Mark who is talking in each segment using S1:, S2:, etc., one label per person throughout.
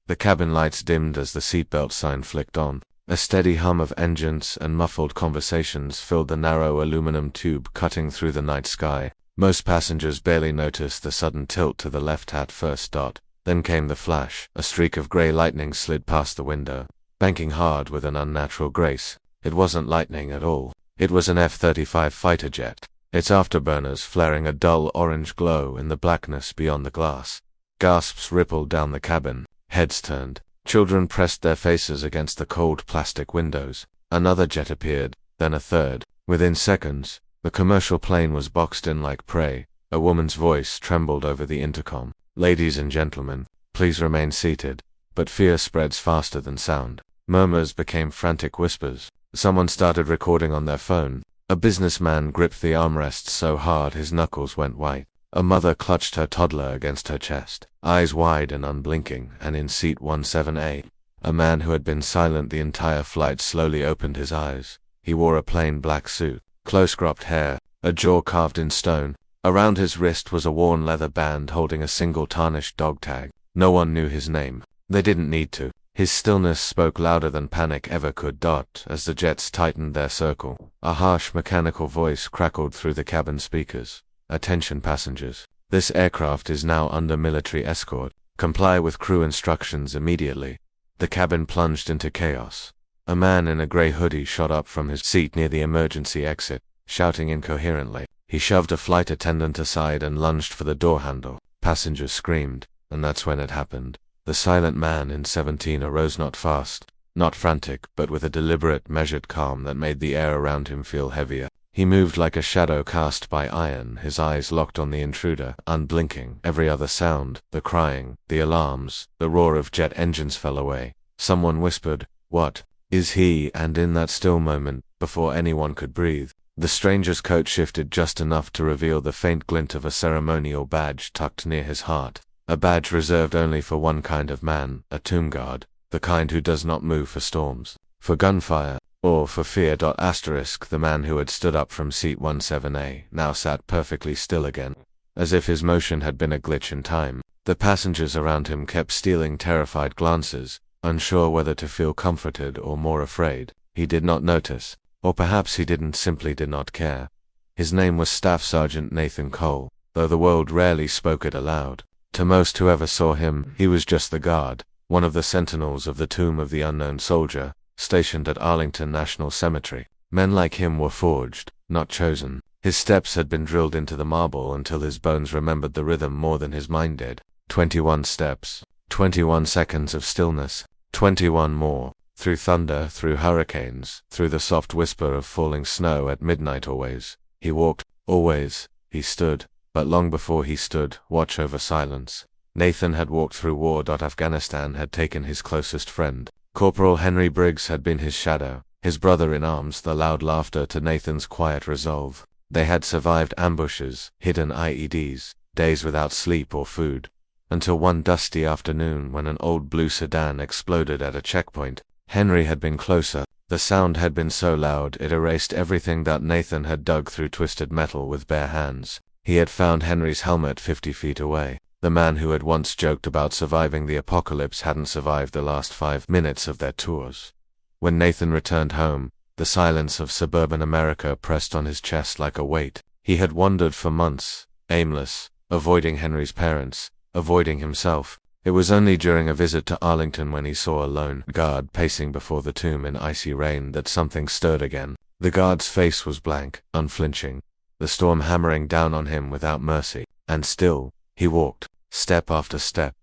S1: The cabin lights dimmed as the seatbelt sign flicked on. A steady hum of engines and muffled conversations filled the narrow aluminum tube cutting through the night sky. Most passengers barely noticed the sudden tilt to the left at first. Then came the flash. A streak of gray lightning slid past the window, banking hard with an unnatural grace. It wasn't lightning at all. It was an F-35 fighter jet, its afterburners flaring a dull orange glow in the blackness beyond the glass. Gasps rippled down the cabin. Heads turned. Children pressed their faces against the cold plastic windows. Another jet appeared, then a third. Within seconds, the commercial plane was boxed in like prey. A woman's voice trembled over the intercom. "Ladies and gentlemen, please remain seated." But fear spreads faster than sound. Murmurs became frantic whispers. Someone started recording on their phone. A businessman gripped the armrests so hard his knuckles went white. A mother clutched her toddler against her chest, eyes wide and unblinking, and in seat 17A, a man who had been silent the entire flight slowly opened his eyes. He wore a plain black suit, close-cropped hair, a jaw carved in stone. Around his wrist was a worn leather band holding a single tarnished dog tag. No one knew his name. They didn't need to. His stillness spoke louder than panic ever could. As the jets tightened their circle, a harsh mechanical voice crackled through the cabin speakers. "Attention passengers. This aircraft is now under military escort. Comply with crew instructions immediately." The cabin plunged into chaos. A man in a gray hoodie shot up from his seat near the emergency exit, shouting incoherently. He shoved a flight attendant aside and lunged for the door handle. Passengers screamed, and that's when it happened. The silent man in 17 arose, not fast, not frantic, but with a deliberate, measured calm that made the air around him feel heavier. He moved like a shadow cast by iron, his eyes locked on the intruder, unblinking. Every other sound, the crying, the alarms, the roar of jet engines fell away. Someone whispered, "What is he?" And in that still moment, before anyone could breathe, the stranger's coat shifted just enough to reveal the faint glint of a ceremonial badge tucked near his heart. A badge reserved only for one kind of man, a tomb guard, the kind who does not move for storms, for gunfire, or for fear. The man who had stood up from seat 17A now sat perfectly still again, as if his motion had been a glitch in time. The passengers around him kept stealing terrified glances, unsure whether to feel comforted or more afraid. He did not notice, or perhaps he simply did not care. His name was Staff Sergeant Nathan Cole, though the world rarely spoke it aloud. To most who ever saw him, he was just the guard, one of the sentinels of the tomb of the unknown soldier, stationed at Arlington National Cemetery. Men like him were forged, not chosen. His steps had been drilled into the marble until his bones remembered the rhythm more than his mind did. 21 steps, 21 seconds of stillness, 21 more. Through thunder, through hurricanes, through the soft whisper of falling snow at midnight always. He walked, always. He stood, but long before he stood, watch over silence. Nathan had walked through war. Afghanistan had taken his closest friend. Corporal Henry Briggs had been his shadow, his brother in arms, the loud laughter to Nathan's quiet resolve. They had survived ambushes, hidden IEDs, days without sleep or food, until one dusty afternoon when an old blue sedan exploded at a checkpoint. Henry had been closer. The sound had been so loud it erased everything that Nathan had dug through twisted metal with bare hands. He had found Henry's helmet 50 feet away. The man who had once joked about surviving the apocalypse hadn't survived the last 5 minutes of their tours. When Nathan returned home, the silence of suburban America pressed on his chest like a weight. He had wandered for months, aimless, avoiding Henry's parents, avoiding himself. It was only during a visit to Arlington, when he saw a lone guard pacing before the tomb in icy rain, that something stirred again. The guard's face was blank, unflinching, the storm hammering down on him without mercy. And still, he walked, step after step.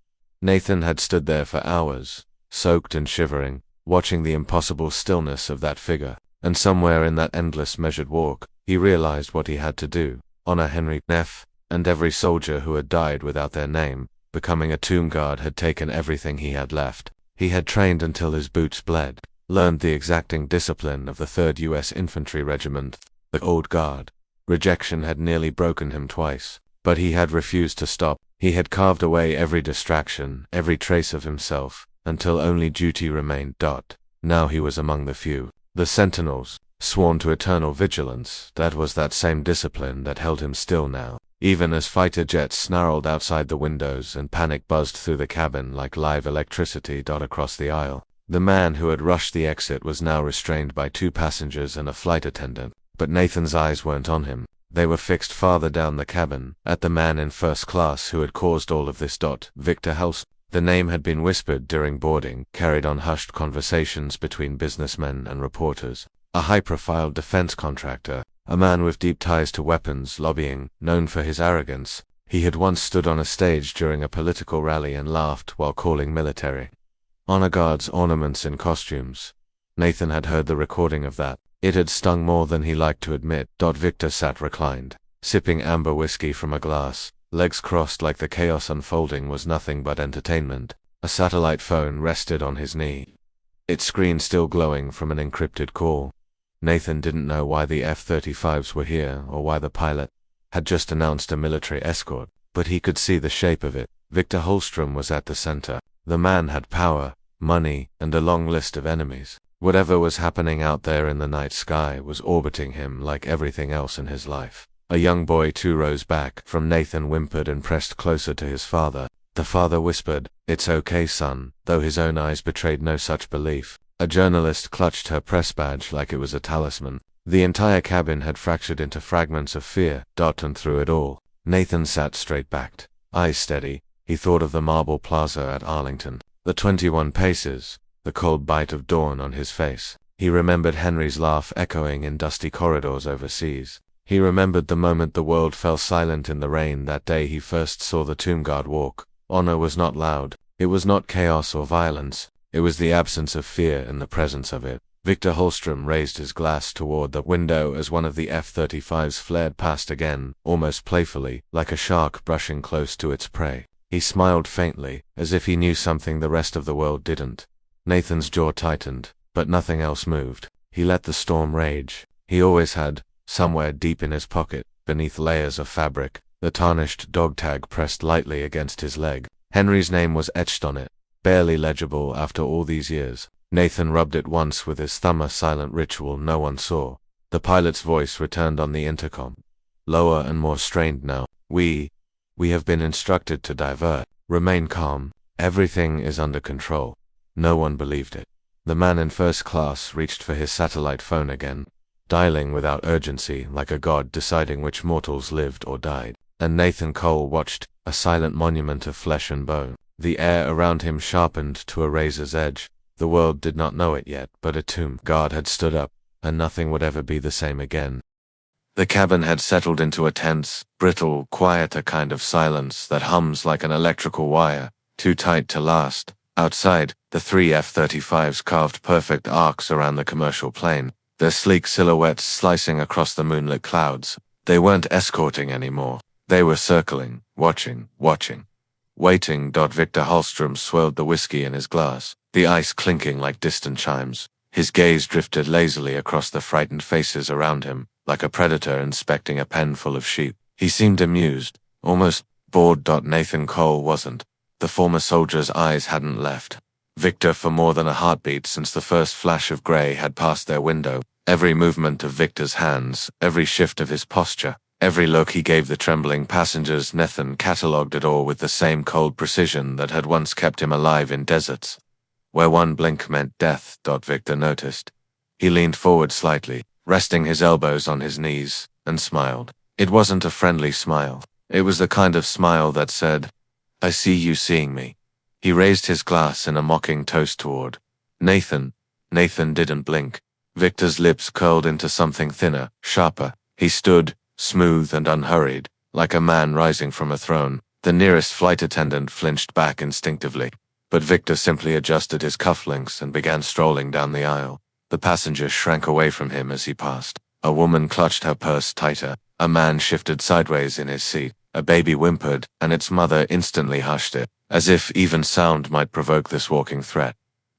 S1: Nathan had stood there for hours, soaked and shivering, watching the impossible stillness of that figure. And somewhere in that endless measured walk, he realized what he had to do: honor Henry Neff, and every soldier who had died without their name. Becoming a tomb guard had taken everything he had left. He had trained until his boots bled, learned the exacting discipline of the 3rd U.S. Infantry Regiment, the old guard. Rejection had nearly broken him twice, but he had refused to stop. He had carved away every distraction, every trace of himself, until only duty remained. Now he was among the few, the sentinels, sworn to eternal vigilance. That was that same discipline that held him still now. even as fighter jets snarled outside the windows and panic buzzed through the cabin like live electricity across the aisle. The man who had rushed the exit was now restrained by 2 passengers and a flight attendant, but Nathan's eyes weren't on him. They were fixed farther down the cabin, at the man in first class who had caused all of this. Victor Helston. The name had been whispered during boarding, carried on hushed conversations between businessmen and reporters. A high-profile defense contractor, a man with deep ties to weapons lobbying, known for his arrogance. He had once stood on a stage during a political rally and laughed while calling military honor guards ornaments in costumes. Nathan had heard the recording of that. It had stung more than he liked to admit. Victor sat reclined, sipping amber whiskey from a glass, legs crossed like the chaos unfolding was nothing but entertainment. A satellite phone rested on his knee, its screen still glowing from an encrypted call. Nathan didn't know why the F-35s were here or why the pilot had just announced a military escort, but he could see the shape of it. Victor Holstrom was at the center. The man had power, money, and a long list of enemies. Whatever was happening out there in the night sky was orbiting him like everything else in his life. A young boy 2 rows back from Nathan whimpered and pressed closer to his father. The father whispered, "It's okay, son," though his own eyes betrayed no such belief. A journalist clutched her press badge like it was a talisman. The entire cabin had fractured into fragments of fear. And through it all, Nathan sat straight-backed, eyes steady. He thought of the marble plaza at Arlington, the 21 paces, the cold bite of dawn on his face. He remembered Henry's laugh echoing in dusty corridors overseas. He remembered the moment the world fell silent in the rain that day he first saw the tomb guard walk. Honor was not loud. It was not chaos or violence. It was the absence of fear in the presence of it. Victor Holstrom raised his glass toward the window as one of the F-35s flared past again, almost playfully, like a shark brushing close to its prey. He smiled faintly, as if he knew something the rest of the world didn't. Nathan's jaw tightened, but nothing else moved. He let the storm rage. He always had, somewhere deep in his pocket, beneath layers of fabric, the tarnished dog tag pressed lightly against his leg. Henry's name was etched on it, barely legible after all these years. Nathan rubbed it once with his thumb, a silent ritual no one saw. The pilot's voice returned on the intercom, lower and more strained now. We have been instructed to divert. Remain calm. Everything is under control." No one believed it. The man in first class reached for his satellite phone again, dialing without urgency like a god deciding which mortals lived or died. And Nathan Cole watched, a silent monument of flesh and bone. The air around him sharpened to a razor's edge. The world did not know it yet, but a tomb guard had stood up, and nothing would ever be the same again. The cabin had settled into a tense, brittle, quieter kind of silence that hums like an electrical wire, too tight to last. Outside, the 3 F-35s carved perfect arcs around the commercial plane, their sleek silhouettes slicing across the moonlit clouds. They weren't escorting anymore. They were circling, watching. Waiting. Victor Hallstrom swirled the whiskey in his glass, the ice clinking like distant chimes. His gaze drifted lazily across the frightened faces around him, like a predator inspecting a pen full of sheep. He seemed amused, almost bored. Nathan Cole wasn't. The former soldier's eyes hadn't left Victor for more than a heartbeat since the first flash of gray had passed their window. Every movement of Victor's hands, every shift of his posture, every look he gave the trembling passengers, Nathan catalogued it all with the same cold precision that had once kept him alive in deserts, where one blink meant death. Victor noticed. He leaned forward slightly, resting his elbows on his knees, and smiled. It wasn't a friendly smile. It was the kind of smile that said, "I see you seeing me." He raised his glass in a mocking toast toward Nathan. Nathan didn't blink. Victor's lips curled into something thinner, sharper. He stood, smooth and unhurried, like a man rising from a throne. The nearest flight attendant flinched back instinctively, but Victor simply adjusted his cufflinks and began strolling down the aisle. The passengers shrank away from him as he passed. A woman clutched her purse tighter. A man shifted sideways in his seat. A baby whimpered, and its mother instantly hushed it, as if even sound might provoke this walking threat.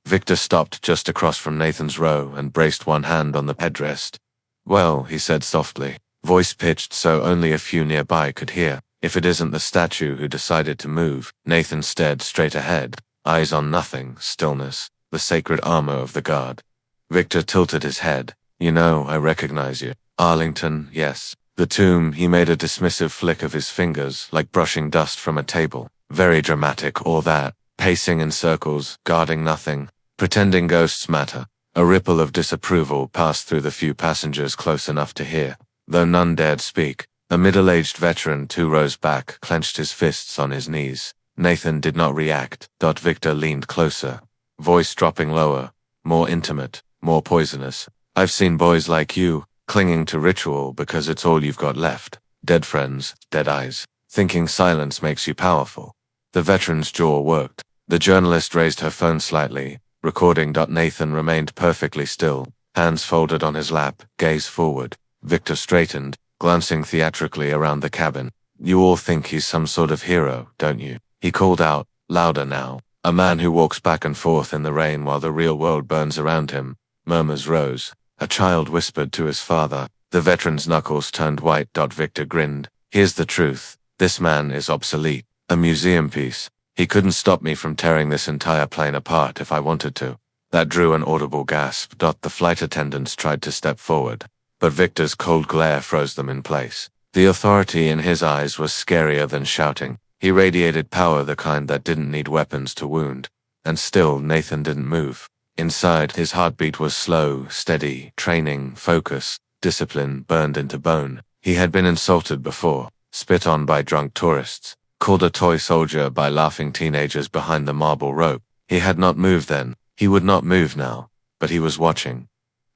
S1: Victor stopped just across from Nathan's row and braced one hand on the headrest. "Well," he said softly, voice pitched so only a few nearby could hear, "if it isn't the statue who decided to move." Nathan stared straight ahead, eyes on nothing. Stillness, the sacred armor of the guard. Victor tilted his head. "You know, I recognize you." "Arlington, yes." The tomb, he made a dismissive flick of his fingers, like brushing dust from a table. Very dramatic, all that. Pacing in circles, guarding nothing, pretending ghosts matter. A ripple of disapproval passed through the few passengers close enough to hear, though none dared speak. A middle-aged veteran 2 rows back clenched his fists on his knees. Nathan did not react. Victor leaned closer, voice dropping lower, more intimate, more poisonous. I've seen boys like you, clinging to ritual because it's all you've got left. Dead friends, dead eyes, thinking silence makes you powerful. The veteran's jaw worked. The journalist raised her phone slightly, recording. Nathan remained perfectly still, hands folded on his lap, gaze forward. Victor straightened, glancing theatrically around the cabin. You all think he's some sort of hero, don't you? He called out, louder now. A man who walks back and forth in the rain while the real world burns around him. Murmurs rose. A child whispered to his father. The veteran's knuckles turned white. Victor grinned. Here's the truth. This man is obsolete. A museum piece. He couldn't stop me from tearing this entire plane apart if I wanted to. That drew an audible gasp. The flight attendants tried to step forward, but Victor's cold glare froze them in place. The authority in his eyes was scarier than shouting. He radiated power, the kind that didn't need weapons to wound. And still, Nathan didn't move. Inside, his heartbeat was slow, steady, training, focus, discipline burned into bone. He had been insulted before, spit on by drunk tourists, called a toy soldier by laughing teenagers behind the marble rope. He had not moved then. He would not move now. But he was watching.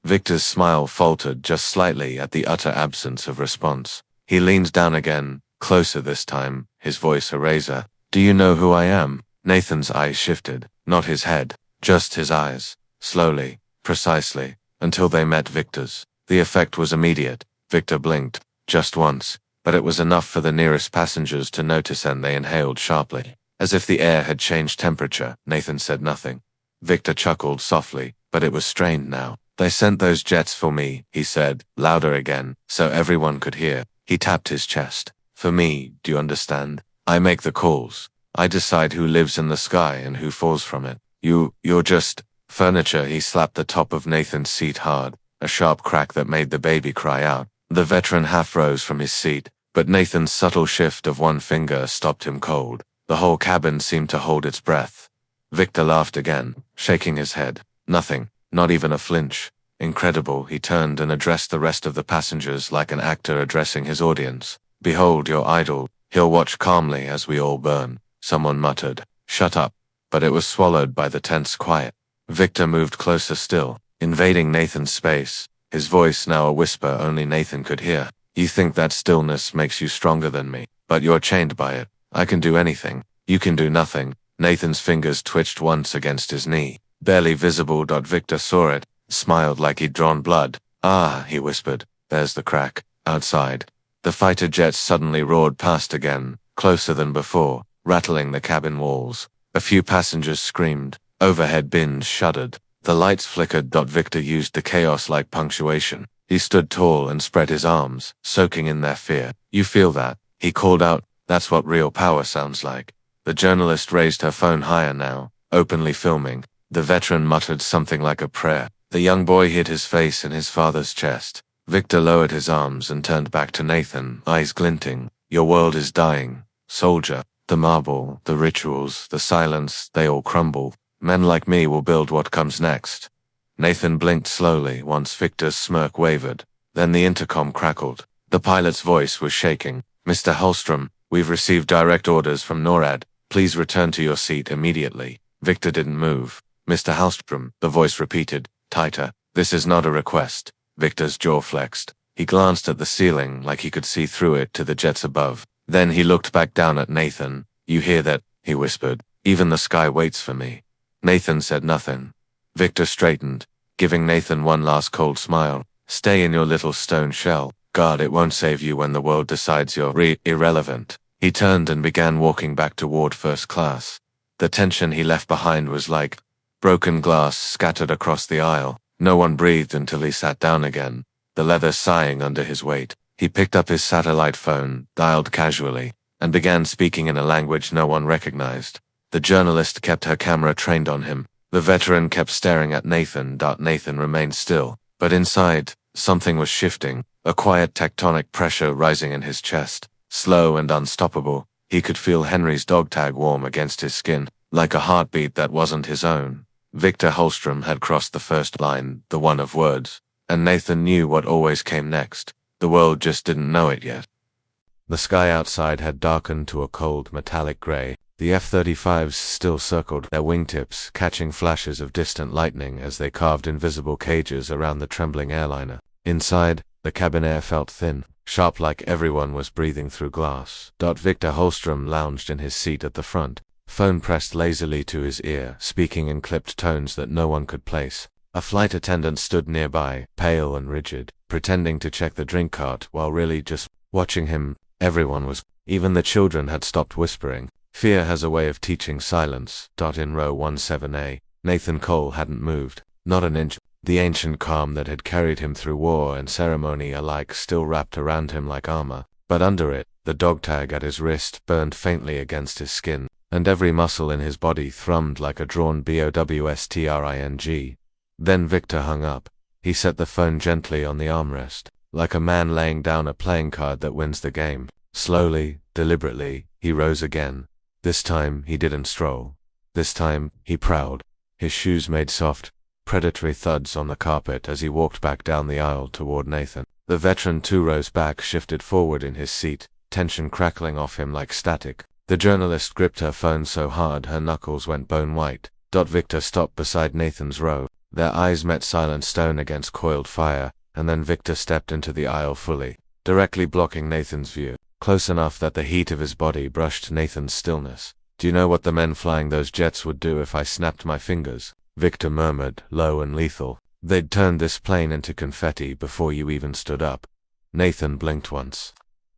S1: Victor's smile faltered just slightly at the utter absence of response. He leaned down again, closer this time, his voice a razor. Do you know who I am? Nathan's eyes shifted, not his head, just his eyes, slowly, precisely, until they met Victor's. The effect was immediate. Victor blinked, just once, but it was enough for the nearest passengers to notice, and they inhaled sharply. As if the air had changed temperature. Nathan said nothing. Victor chuckled softly, but it was strained now. They sent those jets for me, he said, louder again, so everyone could hear. He tapped his chest. For me, do you understand? I make the calls. I decide who lives in the sky and who falls from it. You're just furniture. He slapped the top of Nathan's seat hard, a sharp crack that made the baby cry out. The veteran half rose from his seat, but Nathan's subtle shift of one finger stopped him cold. The whole cabin seemed to hold its breath. Victor laughed again, shaking his head. Nothing, not even a flinch. Incredible. He turned and addressed the rest of the passengers like an actor addressing his audience. Behold your idol. He'll watch calmly as we all burn. Someone muttered, shut up. But it was swallowed by the tense quiet. Victor moved closer still, invading Nathan's space, his voice now a whisper only Nathan could hear. You think that stillness makes you stronger than me, but you're chained by it. I can do anything. You can do nothing. Nathan's fingers twitched once against his knee, barely visible. Victor saw it, smiled like he'd drawn blood. Ah, he whispered, there's the crack. Outside. The fighter jets suddenly roared past again, closer than before, rattling the cabin walls. A few passengers screamed. Overhead bins shuddered. The lights flickered. Victor used the chaos like punctuation. He stood tall and spread his arms, soaking in their fear. You feel that? He called out. That's what real power sounds like. The journalist raised her phone higher now, openly filming. The veteran muttered something like a prayer. The young boy hid his face in his father's chest. Victor lowered his arms and turned back to Nathan, eyes glinting. Your world is dying, soldier. The marble, the rituals, the silence, they all crumble. Men like me will build what comes next. Nathan blinked slowly once Victor's smirk wavered. Then the intercom crackled. The pilot's voice was shaking. Mr. Hallstrom, we've received direct orders from NORAD. Please return to your seat immediately. Victor didn't move. Mr. Hallstrom, the voice repeated, tighter. This is not a request. Victor's jaw flexed. He glanced at the ceiling like he could see through it to the jets above. Then he looked back down at Nathan. You hear that? He whispered. Even the sky waits for me. Nathan said nothing. Victor straightened, giving Nathan one last cold smile. Stay in your little stone shell. God, it won't save you when the world decides you're irrelevant. He turned and began walking back toward first class. The tension he left behind was like broken glass scattered across the aisle. No one breathed until he sat down again, the leather sighing under his weight. He picked up his satellite phone, dialed casually, and began speaking in a language no one recognized. The journalist kept her camera trained on him. The veteran kept staring at Nathan. Nathan remained still, but inside, something was shifting. a quiet tectonic pressure rising in his chest, slow and unstoppable. He could feel Henry's dog tag warm against his skin, like a heartbeat that wasn't his own. Victor Holstrom had crossed the first line, the one of words, and Nathan knew what always came next. The world just didn't know it yet. The sky outside had darkened to a cold metallic gray. The F-35s still circled their wingtips, catching flashes of distant lightning as they carved invisible cages around the trembling airliner. Inside, the cabin air felt thin, sharp, like everyone was breathing through glass. Victor Holstrom lounged in his seat at the front, phone pressed lazily to his ear, speaking in clipped tones that no one could place. A flight attendant stood nearby, pale and rigid, pretending to check the drink cart while really just watching him. Everyone was. Even the children had stopped whispering. Fear has a way of teaching silence. In row 17A, Nathan Cole hadn't moved, not an inch. The ancient calm that had carried him through war and ceremony alike still wrapped around him like armor, but under it, the dog tag at his wrist burned faintly against his skin, and every muscle in his body thrummed like a drawn bowstring. Then Victor hung up. He set the phone gently on the armrest, like a man laying down a playing card that wins the game. Slowly, deliberately, he rose again. This time, he didn't stroll. This time, he prowled. His shoes made soft, predatory thuds on the carpet as he walked back down the aisle toward Nathan. The veteran 2 rows back shifted forward in his seat, tension crackling off him like static. The journalist gripped her phone so hard her knuckles went bone white. Victor stopped beside Nathan's row. Their eyes met silent stone against coiled fire, and then Victor stepped into the aisle fully, directly blocking Nathan's view, close enough that the heat of his body brushed Nathan's stillness. "Do you know what the men flying those jets would do if I snapped my fingers?" Victor murmured, low and lethal. "They'd turn this plane into confetti before you even stood up." Nathan blinked once.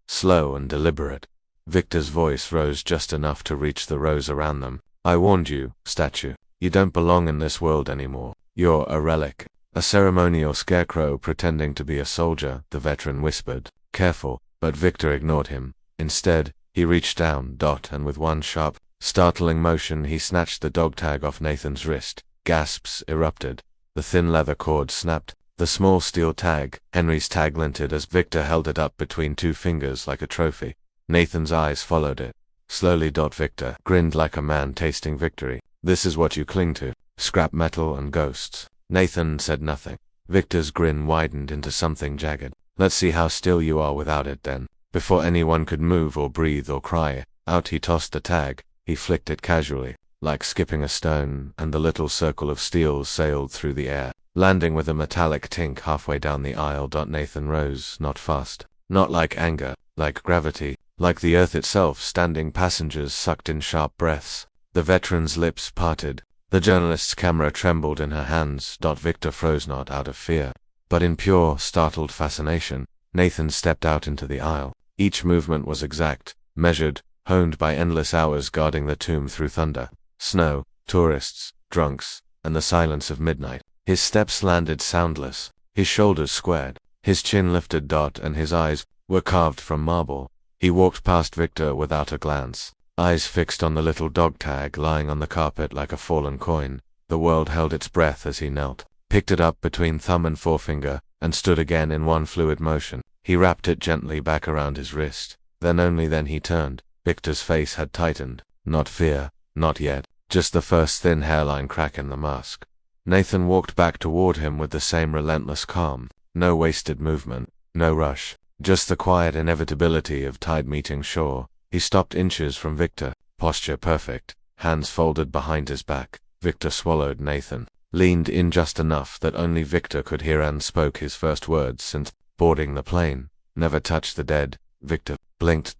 S1: Slow and deliberate. Victor's voice rose just enough to reach the rows around them. "I warned you, statue. You don't belong in this world anymore. You're a relic. A ceremonial scarecrow pretending to be a soldier," the veteran whispered. "Careful." But Victor ignored him. Instead, he reached down, and with one sharp, startling motion he snatched the dog tag off Nathan's wrist. Gasps erupted. The thin leather cord snapped. The small steel tag, Henry's tag, glinted as Victor held it up between 2 fingers like a trophy. Nathan's eyes followed it. Slowly. Victor grinned like a man tasting victory. "This is what you cling to. Scrap metal and ghosts." Nathan said nothing. Victor's grin widened into something jagged. "Let's see how still you are without it then." Before anyone could move or breathe or cry out, he tossed the tag. He flicked it casually, like skipping a stone, and the little circle of steel sailed through the air, landing with a metallic tink halfway down the aisle. Nathan rose, not fast, not like anger, like gravity, like the earth itself. Standing passengers sucked in sharp breaths. The veteran's lips parted. The journalist's camera trembled in her hands. Victor froze, not out of fear, but in pure, startled fascination. Nathan stepped out into the aisle. Each movement was exact, measured, honed by endless hours guarding the tomb through thunder, snow, tourists, drunks, and the silence of midnight. His steps landed soundless, his shoulders squared, his chin lifted. And his eyes were carved from marble. He walked past Victor without a glance, eyes fixed on the little dog tag lying on the carpet like a fallen coin. The world held its breath as he knelt, picked it up between thumb and forefinger, and stood again in one fluid motion. He wrapped it gently back around his wrist. Then only then he turned. Victor's face had tightened. Not fear, not yet, just the first thin hairline crack in the mask. Nathan walked back toward him with the same relentless calm. No wasted movement, no rush, just the quiet inevitability of tide meeting shore. He stopped inches from Victor, posture perfect, hands folded behind his back. Victor swallowed. Nathan leaned in just enough that only Victor could hear, and spoke his first words since boarding the plane. "Never touch the dead." Victor blinked.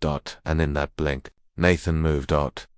S1: And in that blink, Nathan moved.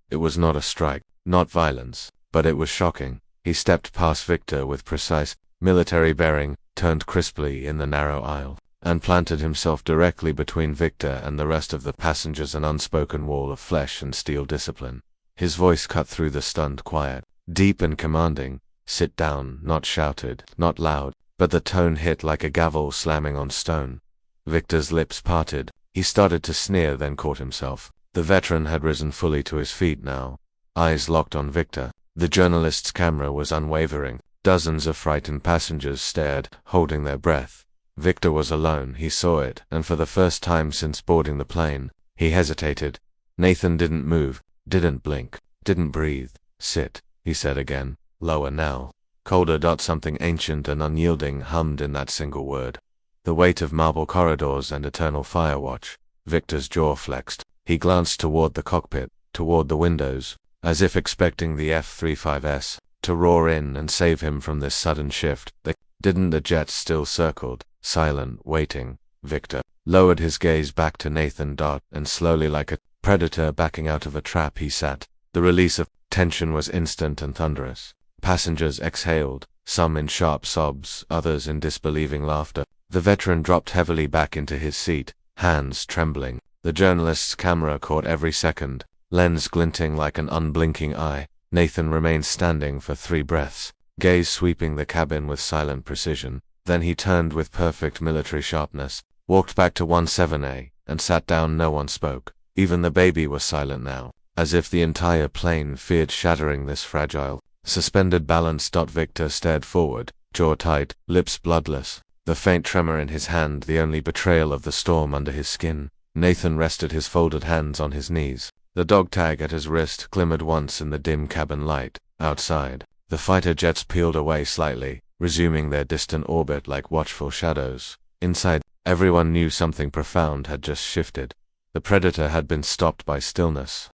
S1: It was not a strike, not violence, but it was shocking. He stepped past Victor with precise, military bearing, turned crisply in the narrow aisle, and planted himself directly between Victor and the rest of the passengers, an unspoken wall of flesh and steel discipline. His voice cut through the stunned quiet, deep and commanding. "Sit down," not shouted, not loud, but the tone hit like a gavel slamming on stone. Victor's lips parted. He started to sneer, then caught himself. The veteran had risen fully to his feet now, eyes locked on Victor. The journalist's camera was unwavering. Dozens of frightened passengers stared, holding their breath. Victor was alone, he saw it, and for the first time since boarding the plane, he hesitated. Nathan didn't move, didn't blink, didn't breathe. Sit, he said again, lower now. Colder. Something ancient and unyielding hummed in that single word. The weight of marble corridors and eternal firewatch. Victor's jaw flexed. He glanced toward the cockpit, toward the windows, as if expecting the F-35s to roar in and save him from this sudden shift. Didn't the jets still circled, silent, waiting? Victor lowered his gaze back to Nathan. And slowly, like a predator backing out of a trap, he sat. The release of tension was instant and thunderous. Passengers exhaled, some in sharp sobs, others in disbelieving laughter. The veteran dropped heavily back into his seat, hands trembling. The journalist's camera caught every second, lens glinting like an unblinking eye. Nathan remained standing for 3 breaths, gaze sweeping the cabin with silent precision. Then he turned with perfect military sharpness, walked back to 17A, and sat down. No one spoke. Even the baby was silent now, as if the entire plane feared shattering this fragile, suspended balance. Victor stared forward, jaw tight, lips bloodless, the faint tremor in his hand the only betrayal of the storm under his skin. Nathan rested his folded hands on his knees. The dog tag at his wrist glimmered once in the dim cabin light. Outside, the fighter jets peeled away slightly, resuming their distant orbit like watchful shadows. Inside, everyone knew something profound had just shifted. The predator had been stopped by stillness.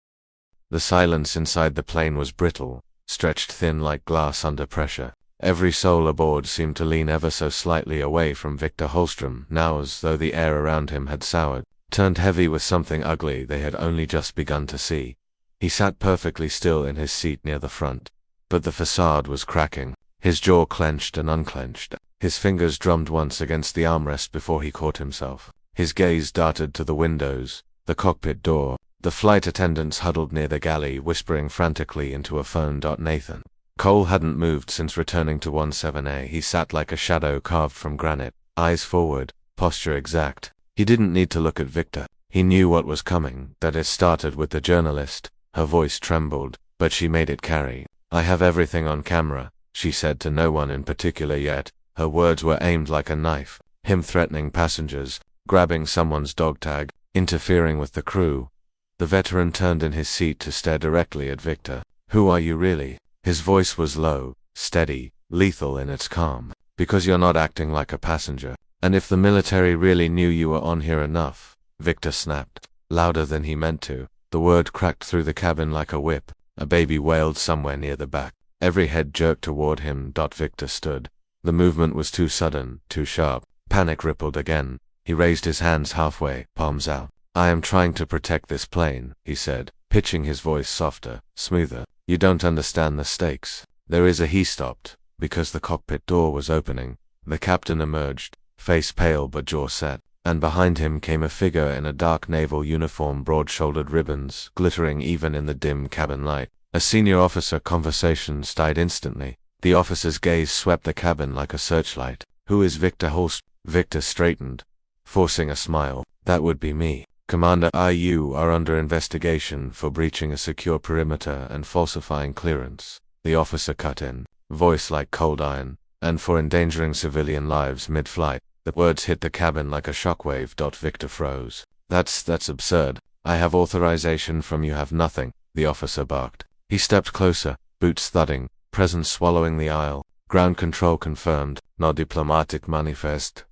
S1: The silence inside the plane was brittle, stretched thin like glass under pressure. Every soul aboard seemed to lean ever so slightly away from Victor Holstrom now, as though the air around him had soured, turned heavy with something ugly they had only just begun to see. He sat perfectly still in his seat near the front. But the facade was cracking. His jaw clenched and unclenched. His fingers drummed once against the armrest before he caught himself. His gaze darted to the windows, the cockpit door. The flight attendants huddled near the galley, whispering frantically into a phone. Nathan Cole hadn't moved since returning to 17A. He sat like a shadow carved from granite, eyes forward, posture exact. He didn't need to look at Victor. He knew what was coming, that it started with the journalist. Her voice trembled, but she made it carry. I have everything on camera, she said to no one in particular yet. Her words were aimed like a knife. Him threatening passengers, grabbing someone's dog tag, interfering with the crew. The veteran turned in his seat to stare directly at Victor. Who are you really? His voice was low, steady, lethal in its calm. Because you're not acting like a passenger. And if the military really knew you were on here enough, Victor snapped, louder than he meant to. The word cracked through the cabin like a whip. A baby wailed somewhere near the back. Every head jerked toward him. Victor stood. The movement was too sudden, too sharp. Panic rippled again. He raised his hands halfway, palms out. I am trying to protect this plane, he said, pitching his voice softer, smoother. You don't understand the stakes. There is a He stopped, because the cockpit door was opening. The captain emerged, face pale but jaw set, and behind him came a figure in a dark naval uniform, broad-shouldered ribbons, glittering even in the dim cabin light. A senior officer. Conversations died instantly. The officer's gaze swept the cabin like a searchlight. Who is Victor Holst? Victor straightened, forcing a smile. That would be me. Commander, you are under investigation for breaching a secure perimeter and falsifying clearance. The officer cut in, voice like cold iron, and for endangering civilian lives mid-flight. The words hit the cabin like a shockwave. Victor froze. That's absurd. I have authorization from you. Have nothing, the officer barked. He stepped closer, boots thudding, presence swallowing the aisle. Ground control confirmed. No diplomatic manifest.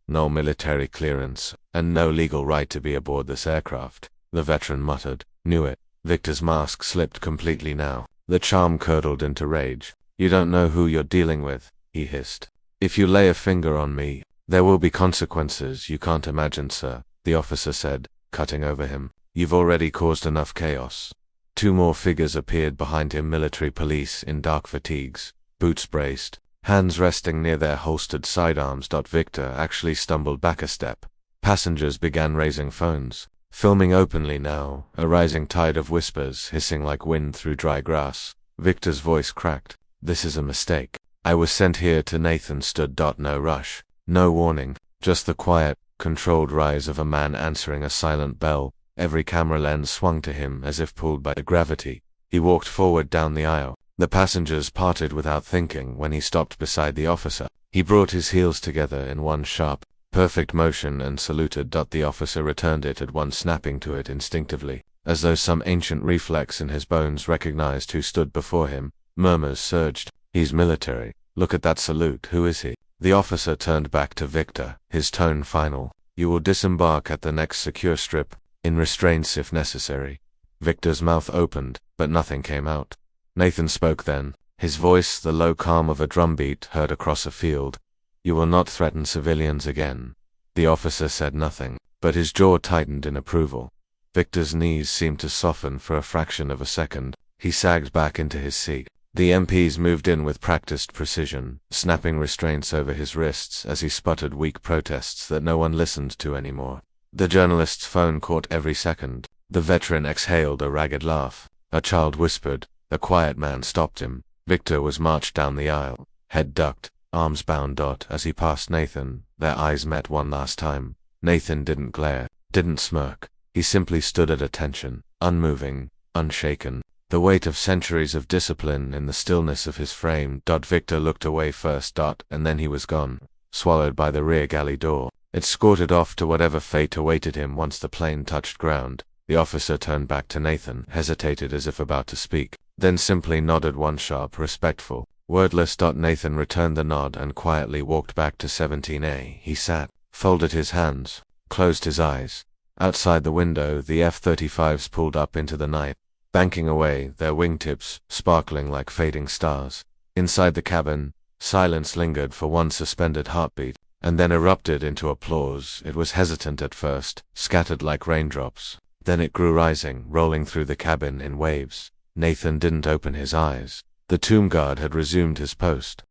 S1: No military clearance, and no legal right to be aboard this aircraft. The veteran muttered. Knew it. Victor's mask slipped completely now. The charm curdled into rage. You don't know who you're dealing with, he hissed. If you lay a finger on me, there will be consequences you can't imagine, sir, the officer said, cutting over him. You've already caused enough chaos. 2 more figures appeared behind him, military police in dark fatigues, boots braced, hands resting near their holstered sidearms. Victor actually stumbled back a step. Passengers began raising phones, filming openly now, a rising tide of whispers hissing like wind through dry grass. Victor's voice cracked. This is a mistake. I was sent here to Nathan stood. No rush, no warning, just the quiet, controlled rise of a man answering a silent bell. Every camera lens swung to him as if pulled by gravity. He walked forward down the aisle. The passengers parted without thinking when he stopped beside the officer. He brought his heels together in one sharp, perfect motion and saluted. The officer returned it at once, snapping to it instinctively, as though some ancient reflex in his bones recognized who stood before him. Murmurs surged. He's military. Look at that salute. Who is he? The officer turned back to Victor, his tone final. You will disembark at the next secure strip, in restraints if necessary. Victor's mouth opened, but nothing came out. Nathan spoke then, his voice the low calm of a drumbeat heard across a field. You will not threaten civilians again. The officer said nothing, but his jaw tightened in approval. Victor's knees seemed to soften for a fraction of a second. He sagged back into his seat. The MPs moved in with practiced precision, snapping restraints over his wrists as he sputtered weak protests that no one listened to anymore. The journalist's phone caught every second. The veteran exhaled a ragged laugh. A child whispered. A quiet man stopped him. Victor was marched down the aisle, head ducked, arms bound. As he passed Nathan, their eyes met one last time. Nathan didn't glare, didn't smirk. He simply stood at attention, unmoving, unshaken. The weight of centuries of discipline in the stillness of his frame. Victor looked away first, and then he was gone, swallowed by the rear galley door. It escorted off to whatever fate awaited him once the plane touched ground. The officer turned back to Nathan, hesitated as if about to speak, then simply nodded one sharp, respectful, wordless. Nathan returned the nod and quietly walked back to 17A. He sat, folded his hands, closed his eyes. Outside the window, the F-35s pulled up into the night, banking away, their wingtips sparkling like fading stars. Inside the cabin, silence lingered for one suspended heartbeat, and then erupted into applause. It was hesitant at first, scattered like raindrops. Then it grew, rising, rolling through the cabin in waves. Nathan didn't open his eyes. The tomb guard had resumed his post.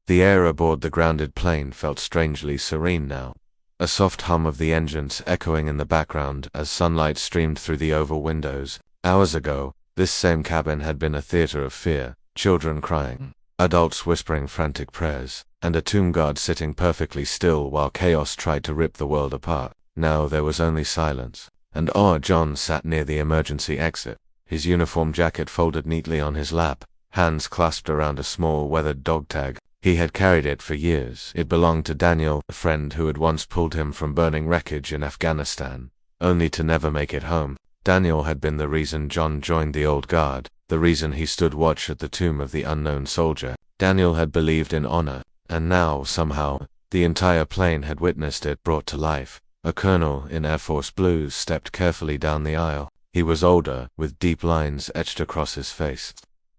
S1: The air aboard the grounded plane felt strangely serene now. A soft hum of the engines echoing in the background as sunlight streamed through the oval windows. Hours ago, this same cabin had been a theater of fear, children crying, adults whispering frantic prayers, and a tomb guard sitting perfectly still while chaos tried to rip the world apart. Now there was only silence. And John sat near the emergency exit, his uniform jacket folded neatly on his lap, hands clasped around a small weathered dog tag. He had carried it for years. It belonged to Daniel, a friend who had once pulled him from burning wreckage in Afghanistan, only to never make it home. Daniel had been the reason John joined the old guard, the reason he stood watch at the tomb of the unknown soldier. Daniel had believed in honor, and now, somehow, the entire plane had witnessed it brought to life. A colonel in Air Force blues stepped carefully down the aisle. He was older, with deep lines etched across his face,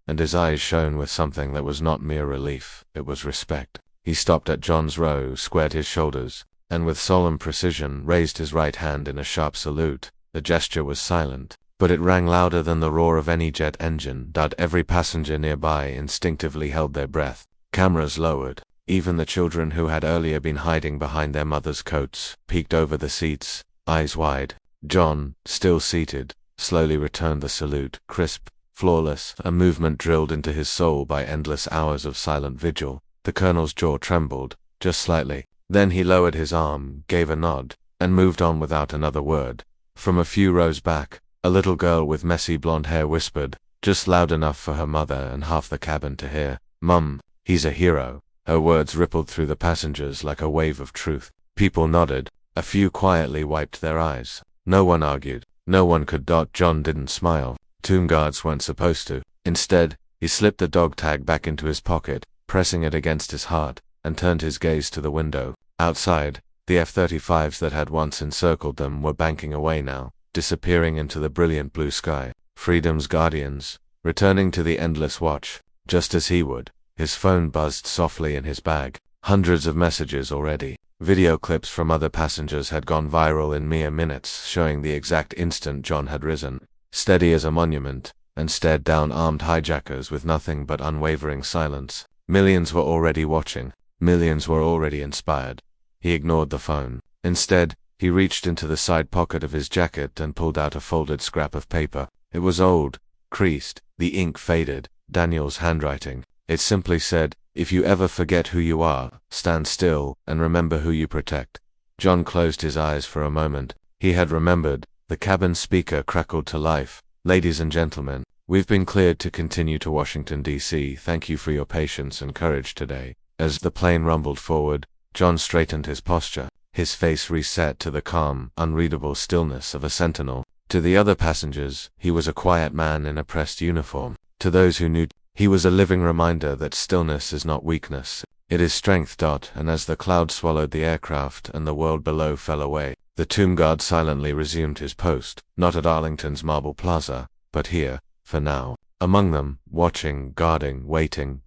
S1: and his eyes shone with something that was not mere relief, it was respect. He stopped at John's row, squared his shoulders, and with solemn precision raised his right hand in a sharp salute. The gesture was silent, but it rang louder than the roar of any jet engine. Every passenger nearby instinctively held their breath. Cameras lowered. Even the children who had earlier been hiding behind their mothers' coats peeked over the seats, eyes wide. John, still seated, slowly returned the salute, crisp, flawless, a movement drilled into his soul by endless hours of silent vigil. The colonel's jaw trembled, just slightly. Then he lowered his arm, gave a nod, and moved on without another word. From a few rows back, a little girl with messy blonde hair whispered, just loud enough for her mother and half the cabin to hear, "Mum, he's a hero." Her words rippled through the passengers like a wave of truth. People nodded. A few quietly wiped their eyes. No one argued. No one could. John didn't smile. Tomb guards weren't supposed to. Instead, he slipped the dog tag back into his pocket, pressing it against his heart, and turned his gaze to the window. Outside, the F-35s that had once encircled them were banking away now, disappearing into the brilliant blue sky. Freedom's guardians, returning to the endless watch, just as he would. His phone buzzed softly in his bag. Hundreds of messages already. Video clips from other passengers had gone viral in mere minutes, showing the exact instant John had risen, steady as a monument, and stared down armed hijackers with nothing but unwavering silence. Millions were already watching. Millions were already inspired. He ignored the phone. Instead, he reached into the side pocket of his jacket and pulled out a folded scrap of paper. It was old, creased, the ink faded. Daniel's handwriting. It simply said, "If you ever forget who you are, stand still and remember who you protect." John closed his eyes for a moment. He had remembered. The cabin speaker crackled to life. "Ladies and gentlemen, we've been cleared to continue to Washington, D.C. Thank you for your patience and courage today. As the plane rumbled forward, John straightened his posture, his face reset to the calm, unreadable stillness of a sentinel. To the other passengers, he was a quiet man in a pressed uniform. To those who knew, he was a living reminder that stillness is not weakness, it is strength. And as the cloud swallowed the aircraft and the world below fell away, the tomb guard silently resumed his post, not at Arlington's marble plaza, but here, for now. Among them, watching, guarding, waiting.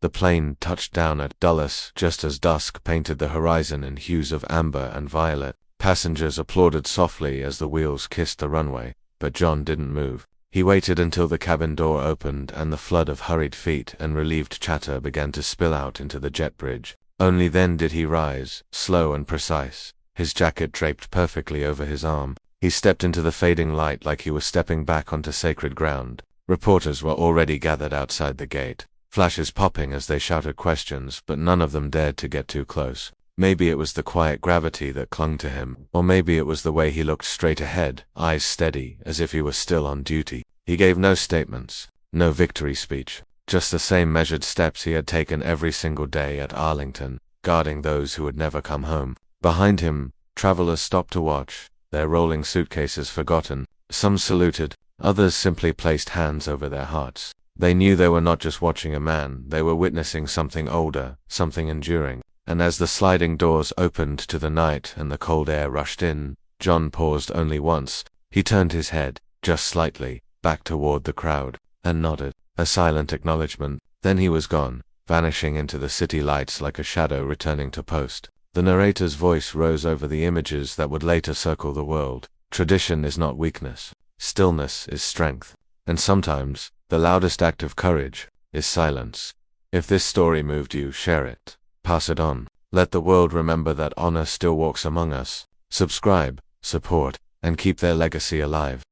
S1: The plane touched down at Dulles just as dusk painted the horizon in hues of amber and violet. Passengers applauded softly as the wheels kissed the runway, but John didn't move. He waited until the cabin door opened and the flood of hurried feet and relieved chatter began to spill out into the jet bridge. Only then did he rise, slow and precise, his jacket draped perfectly over his arm. He stepped into the fading light like he was stepping back onto sacred ground. Reporters were already gathered outside the gate, flashes popping as they shouted questions, but none of them dared to get too close. Maybe it was the quiet gravity that clung to him, or maybe it was the way he looked straight ahead, eyes steady, as if he was still on duty. He gave no statements, no victory speech, just the same measured steps he had taken every single day at Arlington, guarding those who would never come home. Behind him, travelers stopped to watch, their rolling suitcases forgotten. Some saluted, others simply placed hands over their hearts. They knew they were not just watching a man, they were witnessing something older, something enduring. And as the sliding doors opened to the night and the cold air rushed in, John paused only once. He turned his head, just slightly, back toward the crowd, and nodded, a silent acknowledgement. Then he was gone, vanishing into the city lights like a shadow returning to post. The narrator's voice rose over the images that would later circle the world. Tradition is not weakness. Stillness is strength. And sometimes, the loudest act of courage is silence. If this story moved you, share it. Pass it on. Let the world remember that honor still walks among us. Subscribe, support, and keep their legacy alive.